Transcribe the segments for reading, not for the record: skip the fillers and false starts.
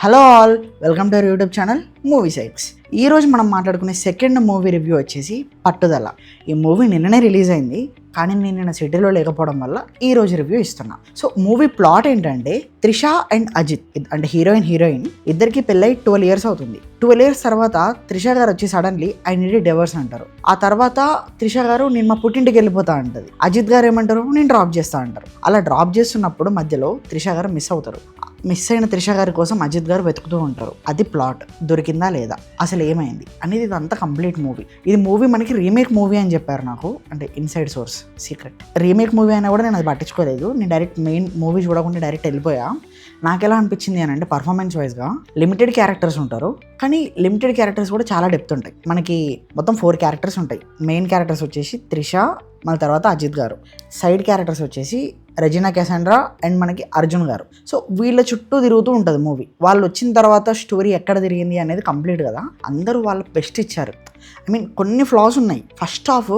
Hello all, welcome to our YouTube channel movie సైక్స్. ఈరోజు మనం మాట్లాడుకునే సెకండ్ మూవీ రివ్యూ వచ్చేసి పట్టుదల. ఈ మూవీ నిన్ననే రిలీజ్ అయింది, కానీ నేను సిటీలో లేకపోవడం వల్ల ఈ రోజు రివ్యూ ఇస్తున్నా. సో మూవీ ప్లాట్ ఏంటంటే, త్రిష అండ్ అజిత్ అంటే హీరోయిన్ ఇద్దరికి పెళ్ళై 12 years అవుతుంది. 12 years తర్వాత త్రిష గారు వచ్చి సడన్లీ ఐ నీడ్ డివోర్స్ అంటారు. ఆ తర్వాత త్రిష గారు నేను మా పుట్టింటికి వెళ్ళిపోతా అంటది. అజిత్ గారు ఏమంటారు, నేను డ్రాప్ చేస్తా అంటారు. అలా డ్రాప్ చేస్తున్నప్పుడు మధ్యలో త్రిష గారు మిస్ అవుతారు. మిస్ అయిన త్రిష గారి కోసం అజిత్ గారు వెతుకుతూ ఉంటారు. అది ప్లాట్, దొరికిందా లేదా, అసలు ఏమైంది అనేది ఇదంతా కంప్లీట్ మూవీ. ఇది మూవీ మనకి రీమేక్ మూవీ అని చెప్పారు నాకు, అంటే inside source secret. Remake movie అయినా కూడా నేను అది పట్టించుకోలేదు. నేను డైరెక్ట్ మెయిన్ మూవీ చూడకుండా డైరెక్ట్ వెళ్ళిపోయా. నాకు ఎలా అనిపించింది అని అంటే, పర్ఫార్మెన్స్ వైజ్గా లిమిటెడ్ క్యారెక్టర్స్ ఉంటారు, కానీ లిమిటెడ్ క్యారెక్టర్స్ కూడా చాలా డెప్త్ ఉంటాయి. మనకి మొత్తం 4 క్యారెక్టర్స్ ఉంటాయి. మెయిన్ క్యారెక్టర్స్ వచ్చేసి త్రిష, మళ్ళీ తర్వాత అజిత్ గారు. సైడ్ క్యారెక్టర్స్ వచ్చేసి రెజినా క్యాసండ్రా అండ్ మనకి అర్జున్ గారు. సో వీళ్ళ చుట్టూ తిరుగుతూ ఉంటుంది మూవీ. వాళ్ళు వచ్చిన తర్వాత స్టోరీ ఎక్కడ తిరిగింది అనేది కంప్లీట్ కదా. అందరూ వాళ్ళ బెస్ట్ ఇచ్చారు. ఐ మీన్ కొన్ని ఫ్లాస్ ఉన్నాయి. ఫస్ట్ హాఫ్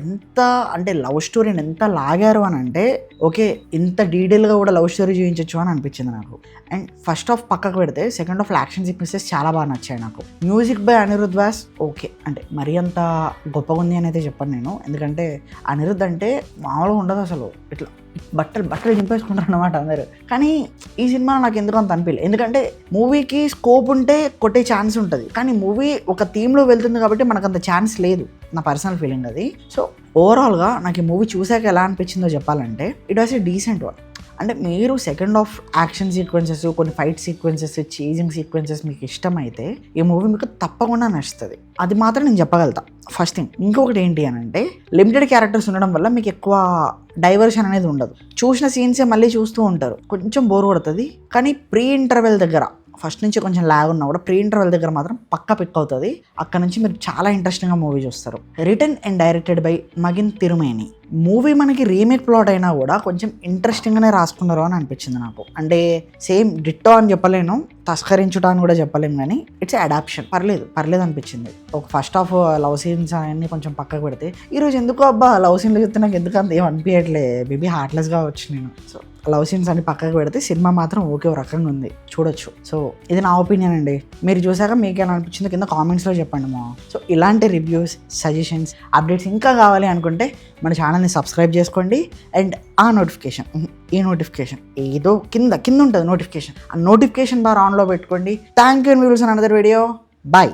ఎంత అంటే లవ్ స్టోరీని ఎంత లాగారు అని అంటే, ఓకే ఇంత డీటెయిల్గా కూడా లవ్ స్టోరీ చూపించవచ్చు అని అనిపించింది నాకు. అండ్ ఫస్ట్ హాఫ్ పక్కకు పెడితే సెకండ్ హాఫ్ యాక్షన్ సీక్వెన్సెస్ చాలా బాగా నచ్చాయి నాకు. Music by Anirudh Vyas okay, అంటే మరీ అంత గొప్పగా ఉంది అని అయితే చెప్పను నేను. ఎందుకంటే అనిరుద్ అంటే మామూలుగా ఉండదు అసలు. ఇట్లా బట్టలు దింపేసుకుంటారు అన్నమాట అందరు. కానీ ఈ సినిమా నాకు ఎందుకు అంత అనిపించలేదు. ఎందుకంటే మూవీకి స్కోప్ ఉంటే కొట్టే ఛాన్స్ ఉంటుంది, కానీ మూవీ ఒక థీమ్లో వెళ్తుంది కాబట్టి మనకు అంత ఛాన్స్ లేదు. నా పర్సనల్ ఫీలింగ్ అది. సో ఓవరాల్గా నాకు ఈ మూవీ చూసాక ఎలా అనిపించిందో చెప్పాలంటే, it was a decent one. అంటే మీరు సెకండ్ హాఫ్ యాక్షన్ సీక్వెన్సెస్, కొన్ని ఫైట్ సీక్వెన్సెస్, చేజింగ్ సీక్వెన్సెస్ మీకు ఇష్టమైతే ఈ మూవీ మీకు తప్పకుండా నచ్చుతుంది. అది మాత్రం నేను చెప్పగలుగుతా. First thing. ఇంకొకటి ఏంటి అని అంటే, లిమిటెడ్ క్యారెక్టర్స్ ఉండడం వల్ల మీకు ఎక్కువ డైవర్షన్ అనేది ఉండదు. చూసిన సీన్సే మళ్ళీ చూస్తూ ఉంటారు, కొంచెం బోర్ కొడుతుంది. కానీ ప్రీ ఇంటర్వెల్ దగ్గర ఫస్ట్ నుంచి కొంచెం లాగ్ ఉన్నా కూడా ప్రీ ఇంటర్వెల్ దగ్గర మాత్రం పక్కా పిక్ అవుతుంది. అక్కడ నుంచి మీరు చాలా ఇంట్రెస్టింగ్గా మూవీ చూస్తారు. రిటన్ అండ్ డైరెక్టెడ్ బై మగిన్ తిరుమేని. మూవీ మనకి రీమేక్ ప్లాట్ అయినా కూడా కొంచెం ఇంట్రెస్టింగ్గానే రాసుకున్నారు అని అనిపించింది నాకు. అంటే సేమ్ డిట్టో అని చెప్పలేను, తస్కరించుట అని కూడా చెప్పలేము, కానీ ఇట్స్ అడాప్షన్. పర్లేదు అనిపించింది. ఒక ఫస్ట్ హాఫ్ లవ్ సీన్స్ అవన్నీ కొంచెం పక్కకు పెడితే, ఈరోజు ఎందుకో అబ్బా లవ్ సీన్లు చెప్తే నాకు ఎందుకు అంత ఏం అనిపించట్లే, బేబీ హార్ట్లెస్గా వచ్చి నేను. సో లవ్ సీన్స్ అన్ని పక్కకు పెడితే సినిమా మాత్రం ఓకే ఒక రకంగా ఉంది, చూడొచ్చు. సో ఇది నా ఒపీనియన్ అండి. మీరు చూసాక మీకు ఎలా అనిపించిందో కింద కామెంట్స్లో చెప్పండి మా. సో ఇలాంటి రివ్యూస్, సజెషన్స్, అప్డేట్స్ ఇంకా కావాలి అనుకుంటే మన ఛానల్ని సబ్స్క్రైబ్ చేసుకోండి. అండ్ ఆ నోటిఫికేషన్ ఏదో కింద ఉంటుంది నోటిఫికేషన్. ఆ నోటిఫికేషన్ బార్ ఆన్లో పెట్టుకోండి. Thank you and we'll on another video. Bye.